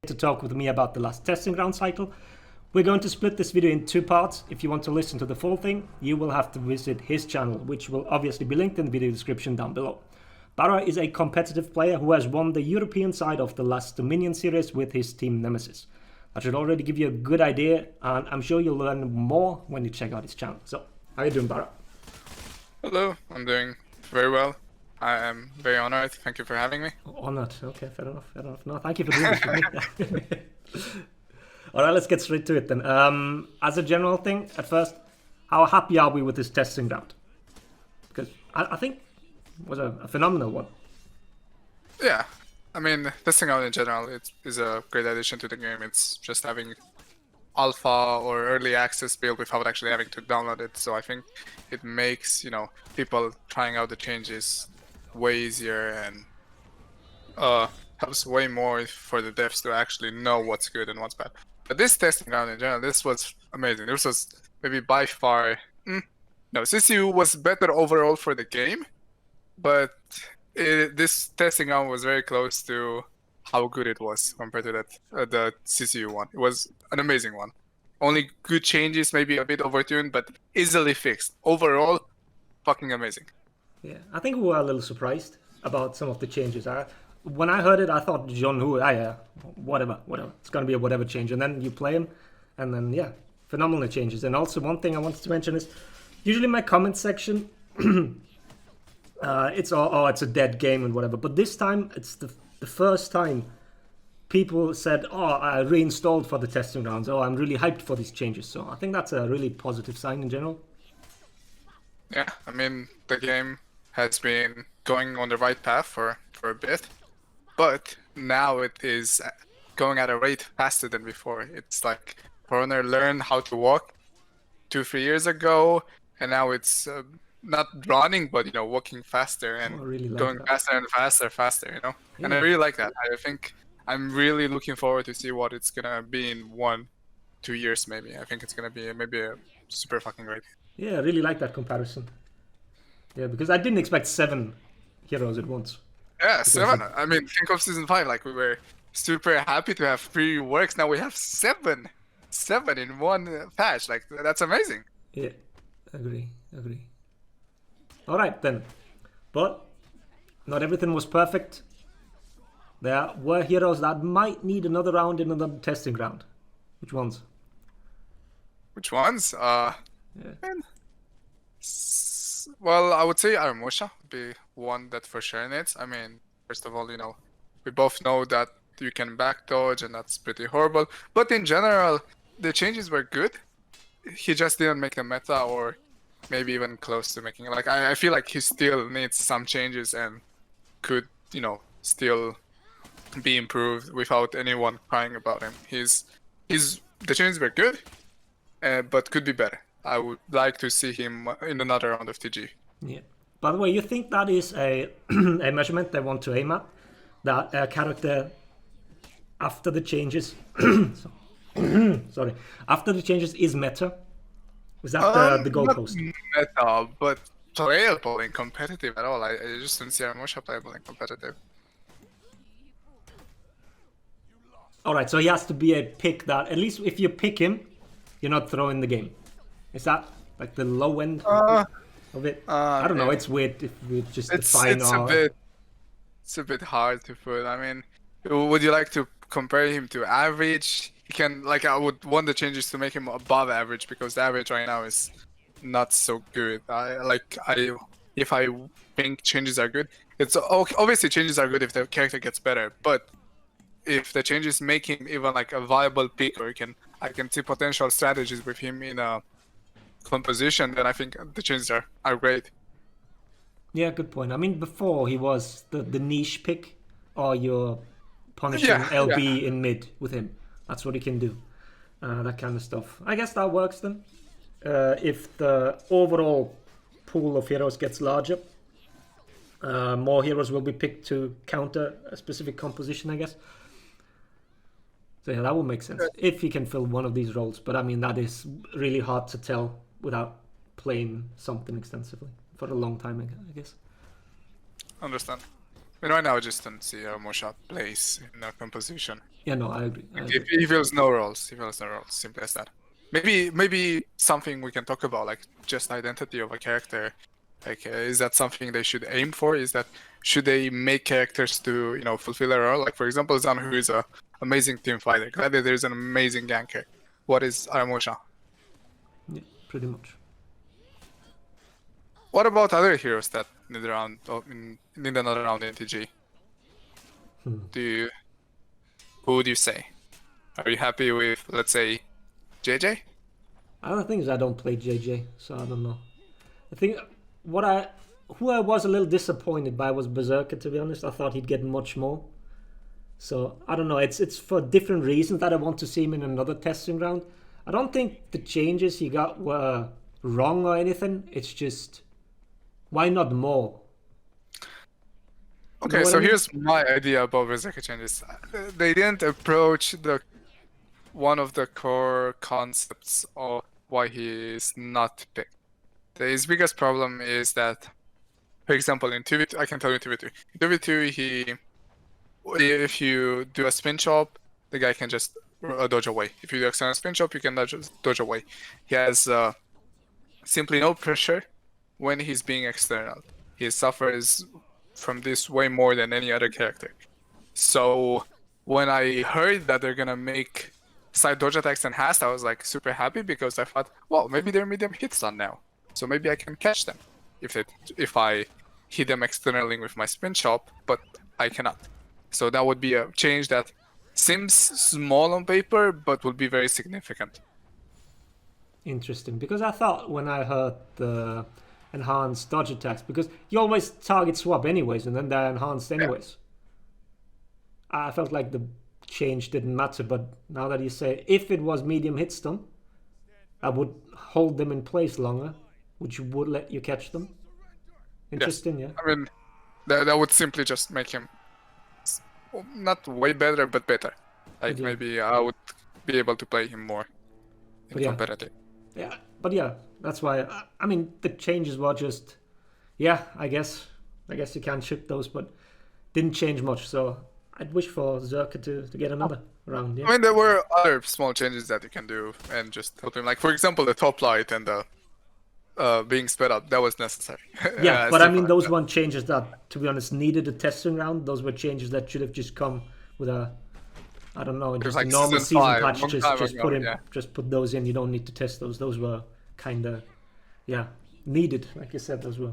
to talk with me about the last testing ground cycle. We're going to split this video in two parts. If you want to listen to the full thing, you will have to visit his channel, which will obviously be linked in the video description down below. Bara is a competitive player who has won the European side of the last Dominion series with his team Nemesis. That should already give you a good idea, and I'm sure you'll learn more when you check out his channel. So, how are you doing, Bara? Hello, I'm doing very well. I am very honored. Thank you for having me. Honored. Okay, fair enough. No, thank you for doing this with me. All right, let's get straight to it then. As a general thing, at first, how happy are we with this testing ground? Because I think it was a phenomenal one. Yeah, I mean, testing out in general, it is a great addition to the game. It's just having alpha or early access build without actually having to download it. So I think it makes, people trying out the changes way easier and helps way more for the devs to actually know what's good and what's bad. But this testing ground in general, this was amazing. This was maybe by far... No, CCU was better overall for the game, but this testing ground was very close to how good it was compared to that the CCU one. It was an amazing one. Only good changes, maybe a bit overtuned, but easily fixed. Overall, fucking amazing. Yeah, I think we were a little surprised about some of the changes. When I heard it, I thought John Who, yeah, whatever. It's gonna be a whatever change, and then you play him, and then yeah, phenomenal changes. And also one thing I wanted to mention is, usually my comment section, it's all, oh, it's a dead game and whatever. But this time, it's the first time people said, oh, I reinstalled for the testing rounds. Oh, I'm really hyped for these changes. So I think that's a really positive sign in general. Yeah, I mean, the game has been going on the right path for a bit, but now it is going at a rate faster than before. It's like For Honor learned how to walk 2-3 years ago, and now it's not running, but walking faster and really like going that. faster and faster, Yeah. And I really like that. I think I'm really looking forward to see what it's gonna be in 1-2 years maybe. I think it's gonna be maybe a super fucking great. Yeah, I really like that comparison. Yeah, because I didn't expect 7 heroes at once. Yeah, 7. I mean, think of season 5. Like, we were super happy to have 3 works. Now we have 7. 7 in one patch. Like, that's amazing. Yeah, agree. All right then, but not everything was perfect. There were heroes that might need another round in another testing ground. Which ones? Which ones? Yeah. Well, I would say Aramusha would be one that for sure needs. I mean, first of all, we both know that you can back dodge, and that's pretty horrible. But in general, the changes were good. He just didn't make the meta, or maybe even close to making it. Like, I feel like he still needs some changes and could, still be improved without anyone crying about him. The changes were good, but could be better. I would like to see him in another round of TG. Yeah. By the way, you think that is a a measurement they want to aim at? That a character after the changes, sorry, after the changes is meta? Is that the goalpost? Meta, but playable in competitive at all. I just don't see Aramusha playable in competitive. Alright, so he has to be a pick that, at least if you pick him, you're not throwing the game. Is that like the low end of it? I don't know, it's weird if we just define It's a bit hard to put. I mean, would you like to compare him to average? He can, like, I would want the changes to make him above average, because the average right now is not so good. If I think changes are good, it's obviously changes are good if the character gets better, but if the changes make him even like a viable pick, or I can see potential strategies with him in a composition, then I think the changes are great. Yeah, good point. I mean, before he was the niche pick, or you're punishing LB in mid with him. That's what he can do. That kind of stuff. I guess that works then. If the overall pool of heroes gets larger, more heroes will be picked to counter a specific composition, I guess. So yeah, that would make sense if he can fill one of these roles. But I mean, that is really hard to tell without playing something extensively for a long time, I guess. Understand. mean, right now I just don't see a Mosha place in a composition. Yeah, no, I agree. He fills no roles. He fills no roles. Simple as that. Maybe something we can talk about, like just identity of a character. Like, is that something they should aim for? Is that should they make characters to fulfill a role? Like for example, Zan, who is a amazing team fighter. Gladiator is an amazing ganker. What is Aramosha? Yeah, pretty much. What about other heroes that need another round in TG? Who do you say? Are you happy with, let's say, JJ? Other things I don't play JJ, so I don't know. I think who I was a little disappointed by was Berserker. To be honest, I thought he'd get much more. So I don't know. It's for different reasons that I want to see him in another testing round. I don't think the changes he got were wrong or anything. It's just why not more? Okay, so here's my idea about Berserker changes. They didn't approach one of the core concepts of why he is not picked. His biggest problem is that, for example, in 2v2, I can tell you in 2v2. In 2v2, if you do a spin chop, the guy can just dodge away. If you do external spin chop, you can dodge away. He has simply no pressure when he's being external. He suffers from this way more than any other character. So when I heard that they're gonna make side dodge attacks enhanced, I was like super happy because I thought, well, maybe they're medium hit stun now, so maybe I can catch them if I hit them externally with my spin chop, but I cannot. So that would be a change that seems small on paper, but would be very significant. Interesting, because I thought when I heard the enhanced dodge attacks, because you always target swap anyways, and then they're enhanced anyways. Yeah. I felt like the change didn't matter, but now that you say if it was medium hit stun, I would hold them in place longer, which would let you catch them. Interesting, yes. Yeah. I mean, that would simply just make him not way better, but better. Like maybe I would be able to play him more in competitive. Yeah, but yeah, that's why. I mean, the changes were just, yeah, I guess you can ship those, but didn't change much. So I'd wish for Zerka to get another round. Yeah. I mean, there were other small changes that you can do and just help him. Like for example, the top light and the being sped up, that was necessary. Yeah, but I mean, those weren't changes that, to be honest, needed a testing round. Those were changes that should have just come with a, I don't know, just like a normal season patch. Just put those in. You don't need to test those. Those were kind of, needed. Like you said, those were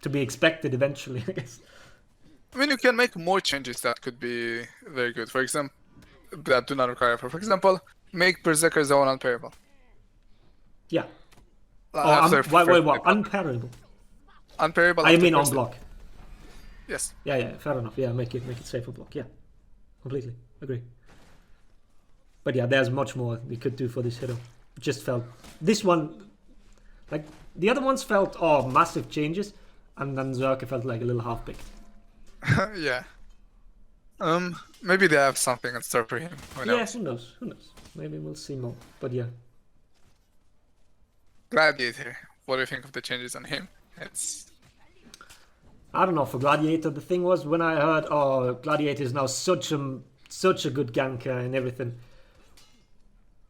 to be expected eventually, I guess. I mean, you can make more changes that could be very good. For example, that do not require effort. For example, make Berserker Zone unparable. Yeah. Wait, what? Unparable? Unparable. I mean on block. Yes. Yeah, fair enough. Yeah, make it safe for block. Yeah, completely agree. But yeah, there's much more we could do for this hero. It just felt this one, like the other ones felt massive changes, and then Zerka felt like a little half baked. Yeah. Maybe they have something in store for him. Who knows? Maybe we'll see more. But yeah. Gladiator. What do you think of the changes on him? I don't know. For Gladiator, the thing was when I heard, Gladiator is now such a good ganker and everything.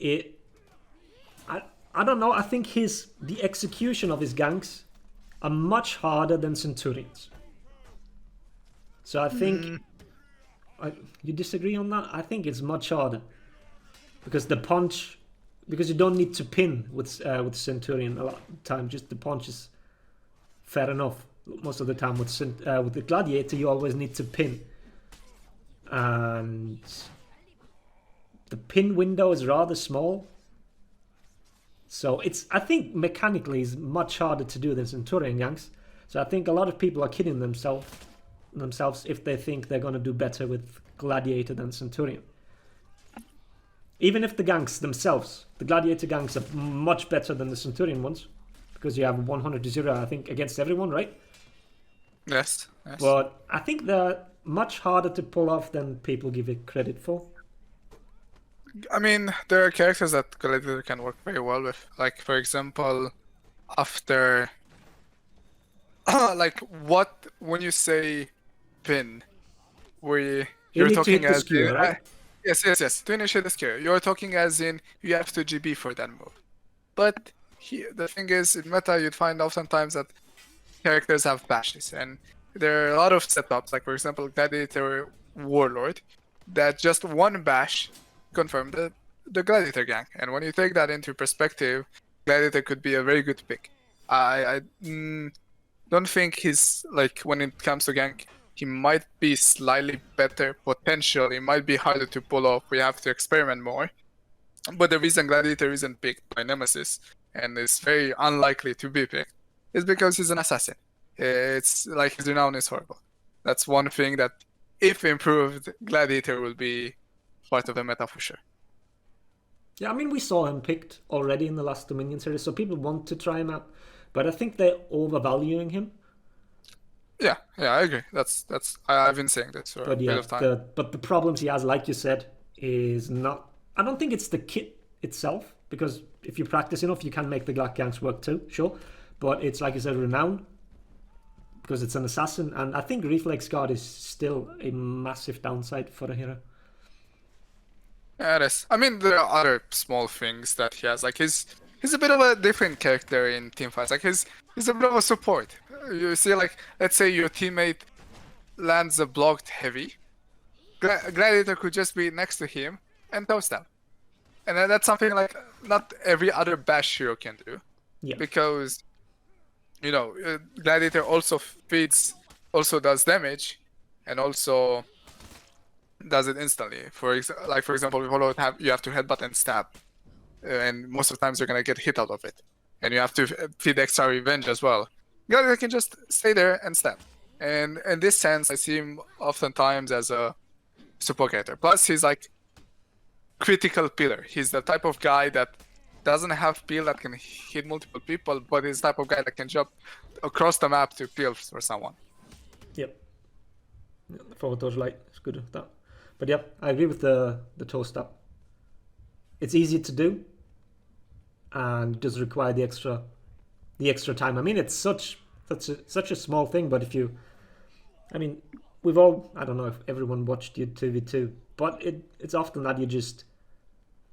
I don't know. I think the execution of his ganks are much harder than Centurions. So I think you disagree on that. I think it's much harder because because you don't need to pin with Centurion a lot of the time. Just the punch is fair enough most of the time. With the Gladiator, you always need to pin, and the pin window is rather small. So I think mechanically is much harder to do than Centurion ganks. So I think a lot of people are kidding themselves if they think they're going to do better with Gladiator than Centurion. Even if the ganks themselves, the Gladiator ganks are much better than the Centurion ones, because you have 100-0, I think, against everyone, right? Yes. But I think they're much harder to pull off than people give it credit for. I mean, there are characters that Gladiator can work very well with. Like, for example, after... when you say pin, we You you're need to talking hit the as in, skewer, right? yes. To initiate the skewer, you're talking as in you have to GB for that move. But the thing is, in meta, you'd find oftentimes that characters have bashes, and there are a lot of setups, like for example, Gladiator Warlord, that just one bash confirmed the Gladiator gank. And when you take that into perspective, Gladiator could be a very good pick. I don't think he's like when it comes to gank, he might be slightly better potentially. Might be harder to pull off. We have to experiment more. But the reason Gladiator isn't picked by Nemesis and is very unlikely to be picked is because he's an assassin. It's like his renown is horrible. That's one thing that, if improved, Gladiator will be part of the meta for sure. Yeah, I mean, we saw him picked already in the last Dominion series, so people want to try him out. But I think they're overvaluing him. Yeah, I agree. I've been saying this for a bit of time. But the problems he has, like you said, is not. I don't think it's the kit itself, because if you practice enough, you can make the Glock ganks work too, sure. But it's like you said, renown, because it's an assassin, and I think reflex guard is still a massive downside for the hero. Yeah, it is. I mean, there are other small things that he has. Like he's a bit of a different character in team fights. Like he's a bit of a support. You see, like let's say your teammate lands a blocked heavy, Gladiator could just be next to him and toast them. And that's something like not every other bash hero can do. Yeah. Because, Gladiator also does damage, and also does it instantly. For example, with Hollow, you have to headbutt and stab. And most of the times you're gonna get hit out of it. And you have to feed extra revenge as well. Gladiator can just stay there and stab. And in this sense, I see him oftentimes as a support character. Plus, he's like critical pillar. He's the type of guy that doesn't have peel that can hit multiple people, but he's the type of guy that can jump across the map to peel for someone. Yep. Forward dodge light is good at that. But yep, I agree with the toast up. It's easy to do, and does require the extra time. I mean, it's such a small thing, but if you, I mean, we've all, I don't know if everyone watched you 2v2, but it's often that you just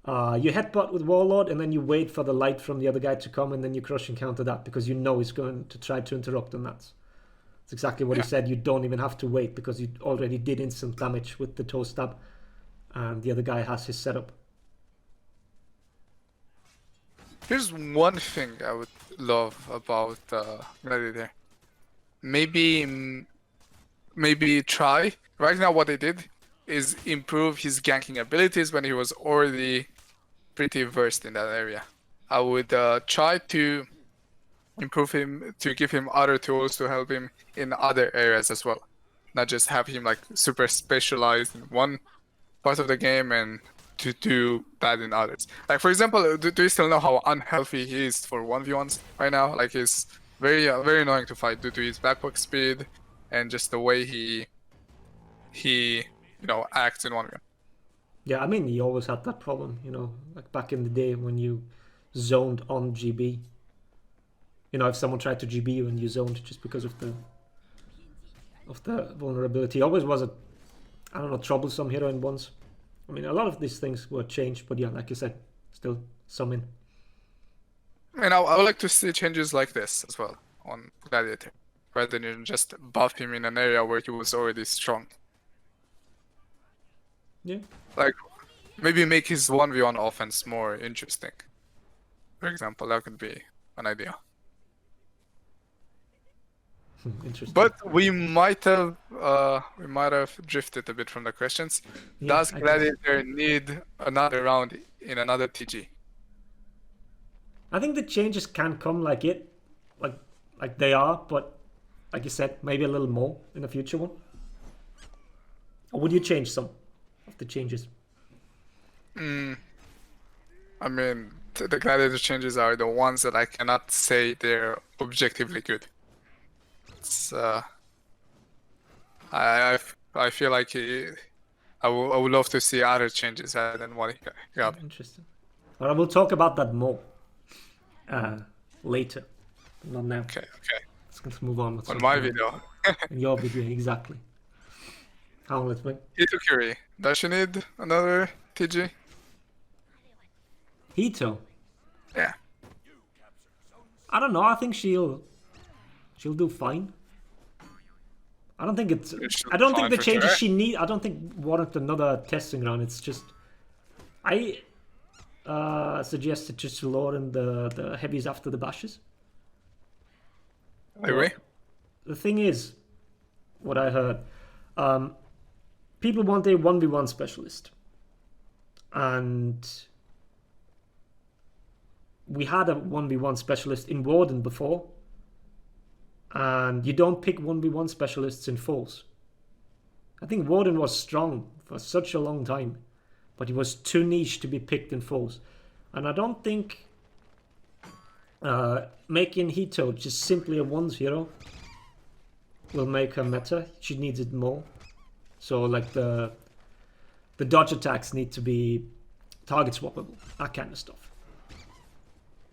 you headbutt with Warlord and then you wait for the light from the other guy to come and then you crush and counter that because you know he's going to try to interrupt, and that's exactly what he said. You don't even have to wait because you already did instant damage with the toe stab and the other guy has his setup. Here's one thing I would love about Gladiator. Maybe try. Right now what they did is improve his ganking abilities when he was already pretty versed in that area. I would try to improve him, to give him other tools to help him in other areas as well. Not just have him like super specialized in one part of the game and to do bad in others. Like for example, do you still know how unhealthy he is for 1v1s right now? Like he's very very annoying to fight due to his backpack speed and just the way he acts in 1v1. Yeah, I mean, he always had that problem, like back in the day when you zoned on GB. If someone tried to GB you and you zoned just because of the vulnerability. He always was troublesome hero in ones. I mean, a lot of these things were changed, but yeah, like you said, still some in. And I would like to see changes like this as well on Gladiator, rather than just buff him in an area where he was already strong. Yeah. Like, maybe make his 1v1 offense more interesting. For example, that could be an idea. Interesting. But we might have drifted a bit from the questions. Yeah, Does Gladiator need another round in another TG? I think the changes can come like they are, but like you said, maybe a little more in the future one. Or would you change some of the changes? I mean, the Gladiator changes are the ones that I cannot say they're objectively good. It's I feel like I would love to see other changes than what he got. Interesting. Well, I will talk about that more later, but not now. Okay. Let's move on. On my video. In your video, exactly. How let's play? Hitokiri. Does she need another TG? Hito. Yeah. I don't know. I think she'll do fine. I don't think it's. She'll I be don't think fine the for changes sure. she need. I don't think warrant another testing round. It's just I suggested just to lower in the heavies after the bashes. I agree. The thing is, what I heard, people want a 1v1 specialist, and we had a 1v1 specialist in Warden before, and you don't pick 1v1 specialists in Falls. I think Warden was strong for such a long time, but he was too niche to be picked in Falls. And I don't think making Hito just simply a ones hero will make her meta. She needs it more. So like the dodge attacks need to be target swappable, that kind of stuff.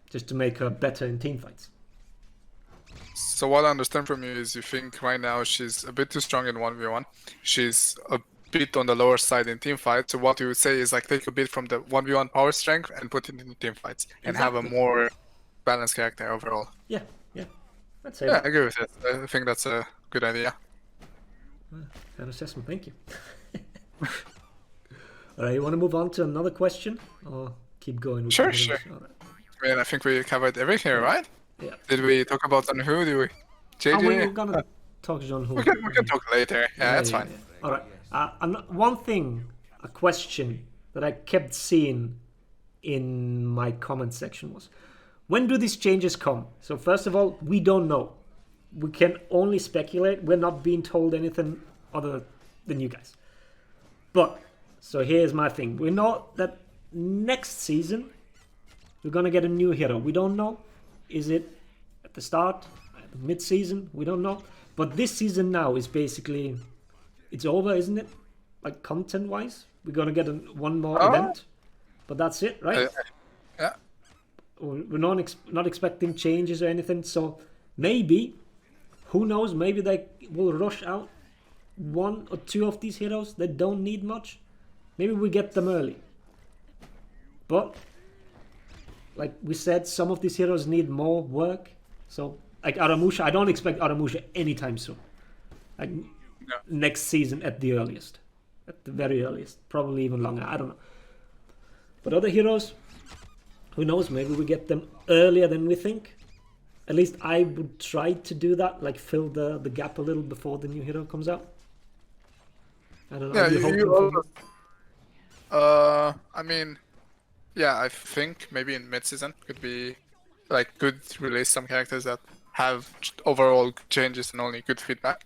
Just to make her better in team fights. So what I understand from you is you think right now she's a bit too strong in 1v1. She's a bit on the lower side in team fights. So what you would say is like take a bit from the 1v1 power strength and put it into team fights and have a more balanced character overall. Yeah. I'd say Yeah, that. I agree with it. I think that's a good idea. Fair assessment, thank you. Alright, you want to move on to another question? Or keep going with Sure, the others? sure. Alright. I mean, I think we covered everything, right? Yeah. Did we talk about on who? Did we? And we're JJ? gonna talk to John Who. We can talk later. Yeah, that's fine. Alright. One thing, a question that I kept seeing in my comment section was, when do these changes come? So first of all, we don't know. We can only speculate. We're not being told anything other than you guys. But, so here's my thing. We know that next season, we're going to get a new hero. We don't know. Is it at the start, at the mid-season? We don't know. But this season now is basically, it's over, isn't it? Like content-wise? We're going to get one more event. But that's it, right? Yeah. We're not expecting changes or anything. So maybe, who knows, maybe they will rush out one or two of these heroes that don't need much. Maybe we get them early. But, like we said, some of these heroes need more work. So, like Aramusha, I don't expect Aramusha anytime soon. Like next season at the earliest. At the very earliest. Probably even longer, I don't know. But other heroes, who knows, maybe we get them earlier than we think. At least I would try to do that, like fill the gap a little before the new hero comes out. I don't know. Yeah, I mean, yeah, I think maybe in mid-season could be like could release some characters that have overall changes and only good feedback.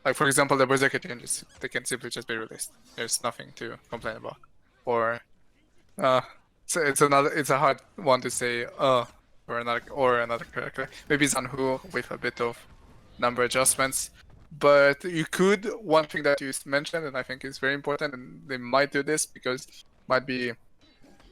Like for example, the Berserker changes, they can simply just be released. There's nothing to complain about. Or, so it's a hard one to say. Or another character. Maybe Zanhu with a bit of number adjustments. But you could, one thing that you mentioned, and I think is very important, and they might do this because it might be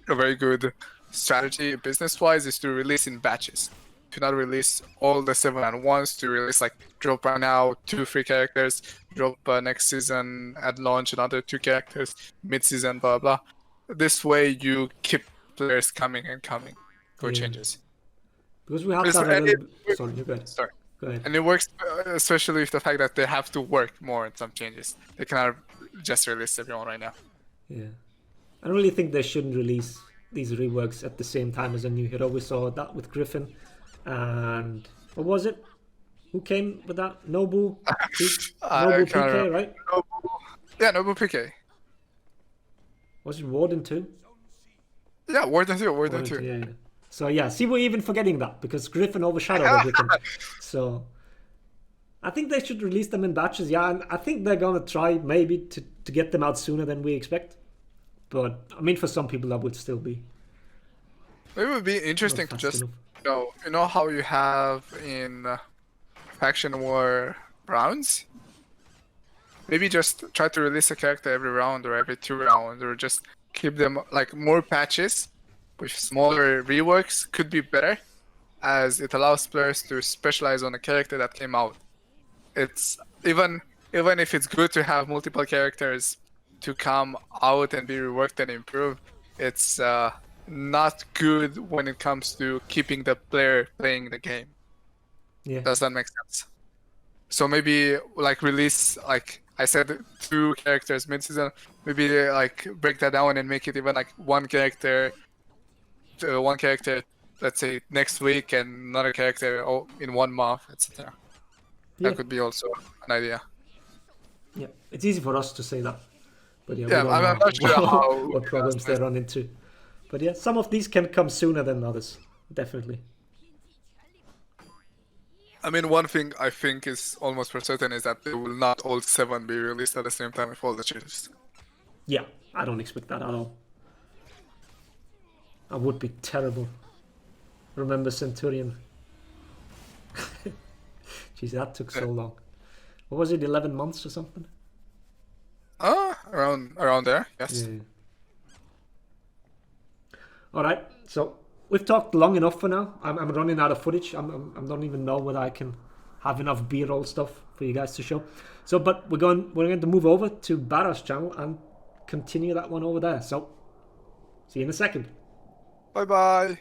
a very good strategy business-wise, is to release in batches. To not release all the 7 at once, to release like drop right now 2-3 characters, drop next season at launch another 2 characters, mid-season, blah blah. This way you keep players coming and coming for changes. Because we have that a little bit. Sorry, you go ahead. Sorry. Go ahead. And it works especially with the fact that they have to work more on some changes. They cannot just release everyone right now. Yeah. I don't really think they shouldn't release these reworks at the same time as a new hero. We saw that with Griffin. And what was it? Who came with that? Nobu? Nobu PK, right? Yeah, Nobu PK. Was it Warden 2? Yeah, Warden 2. Yeah. So yeah, see, we're even forgetting that because Griffin overshadowed everything. So I think they should release them in batches. Yeah, and I think they're gonna try maybe to get them out sooner than we expect. But I mean, for some people, that would still be. It would be interesting to just you know how you have in faction war rounds. Maybe just try to release a character every round or every 2 rounds, or just keep them like more patches. With smaller reworks could be better, as it allows players to specialize on a character that came out. It's even even if it's good to have multiple characters to come out and be reworked and improved, it's not good when it comes to keeping the player playing the game. Yeah. Does that make sense? So maybe like release, like I said, 2 characters mid-season. Maybe like break that down and make it even like one character, let's say next week, and another character in 1 month, etc. Yeah. That could be also an idea. Yeah. It's easy for us to say that. But yeah, Yeah, we don't I'm know not sure how what problems they run into. But yeah, some of these can come sooner than others. Definitely. I mean, one thing I think is almost for certain is that they will not all 7 be released at the same time with all the changes. Yeah, I don't expect that at all. That would be terrible. Remember Centurion? Jeez, that took so long. What was it, 11 months or something? Around there, yes. Yeah. All right, so we've talked long enough for now. I'm running out of footage. I don't even know whether I can have enough B-roll stuff for you guys to show. So, but we're going to move over to Bara's channel and continue that one over there. So, see you in a second. Bye bye.